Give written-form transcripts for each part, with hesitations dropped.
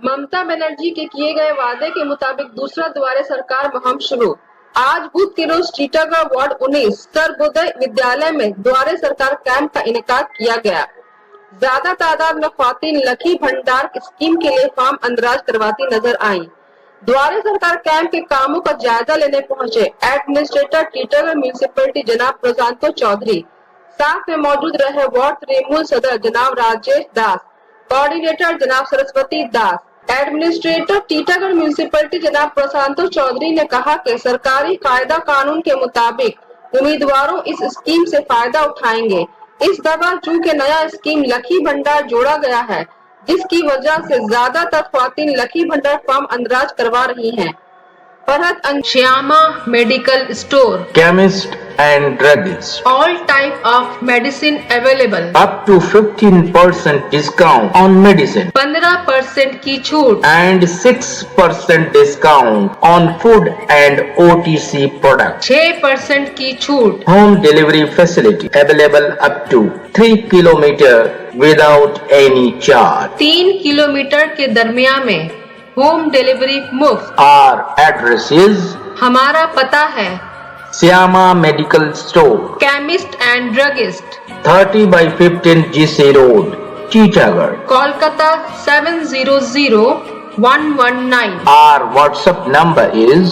ममता बनर्जी के किए गए वादे के मुताबिक दूसरा द्वारे सरकार मुहिम शुरू। आज बुध के रोज टीटागढ़ वार्ड 19 सर्वोदय विद्यालय में द्वारे सरकार कैंप का इनेकाद किया गया। ज्यादा तादाद में ख्वातीन लकी भंडार स्कीम के लिए फॉर्म अंदराज करवाती नजर आई। द्वारे सरकार कैंप के कामों का जायजा लेने पहुंचे एडमिनिस्ट्रेटर टीटागढ़ म्यूनिसिपैलिटी जनाब प्रशांतो चौधरी, साथ में मौजूद रहे वार्ड तृणमूल सदस्य जनाब राजेश दास, कोऑर्डिनेटर जनाब सरस्वती दास। एडमिनिस्ट्रेटर टीटागढ़ म्यूनिसिपैलिटी जनाब प्रशांतो चौधरी ने कहा कि सरकारी कायदा कानून के मुताबिक उम्मीदवारों इस स्कीम से फायदा उठाएंगे। इस दफा चूंकि नया स्कीम लकी भंडार जोड़ा गया है, जिसकी वजह से ज्यादातर ख्वातीन लकी भंडार फॉर्म अंदराज करवा रही हैं। Farhat Shyama medical store, chemist and druggist. all type of medicine available, Up to 15% discount on medicine 15% की छूट, and 6% discount on food and OTC products. 6% की छूट, Home delivery facility available up to 3 kilometer without any charge. 3 kilometre के दरमियान में home delivery मुफ्त। Our address is हमारा पता है Syama Medical Store, chemist and druggist, 30/15 GC Road, Titagarh. Kolkata 700119, Our WhatsApp number is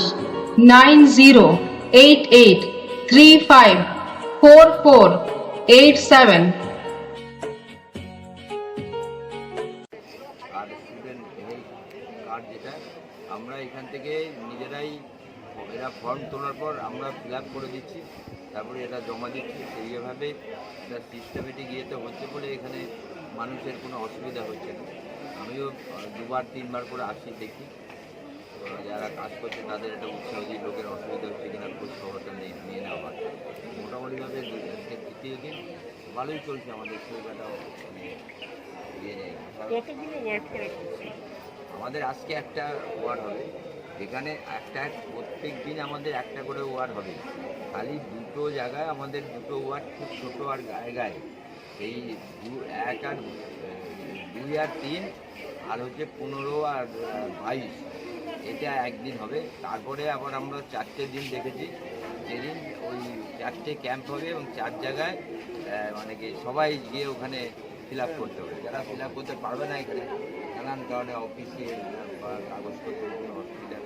9088354487। আর স্টুডেন্ট হেলথ কার্ড যেটা আমরা এখান থেকে নিজেরাই এরা ফর্ম তোলার পর আমরা ফিল আপ করে দিচ্ছি, তারপরে এটা জমা দিচ্ছি। সেইভাবে এটা সিস্টেমেটিক ইয়েতে হচ্ছে বলে এখানে মানুষের কোনো অসুবিধা হচ্ছে না। আমিও 2-3বার করে আসি, দেখি যারা কাজ করছে তাদের একটা উৎসাহ দিই, লোকের অসুবিধা হচ্ছে কিনা খোঁজ খবরটা নিয়ে নেওয়া হয়। মোটামুটিভাবে তৃতীয় দিন ভালোই চলছে আমাদের, খুব একটা ইয়ে নেই। আমাদের আজকে একটা ওয়ার্ড হবে, এখানে প্রত্যেক দিন আমাদের একটা করে ওয়ার্ড হবে। খালি দুটো জায়গায় আমাদের দুটো ওয়ার্ড খুব ছোটো আর গায়ে গায়ে, এই 1 আর 2 আর 3 আর হচ্ছে 15 আর 22, এটা একদিন হবে। তারপরে আবার আমরা 4টে দিন দেখেছি, যেদিন ওই 4টে ক্যাম্প হবে এবং 4 জায়গায় মানে কি সবাই গিয়ে ওখানে ফিল আপ করতে হবে। যারা ফিল আপ করতে পারবে না এখানে নানান কারণে অফিসে বা কাগজপত্রের কোনো অসুবিধা,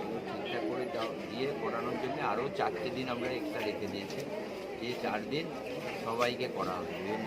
এগুলো ঠিকঠাক করে দিয়ে করানোর জন্য আরও 4টে দিন আমরা এক্সট্রা রেখে দিয়েছি। এই 4 দিন সবাইকে করা হবে বিভিন্ন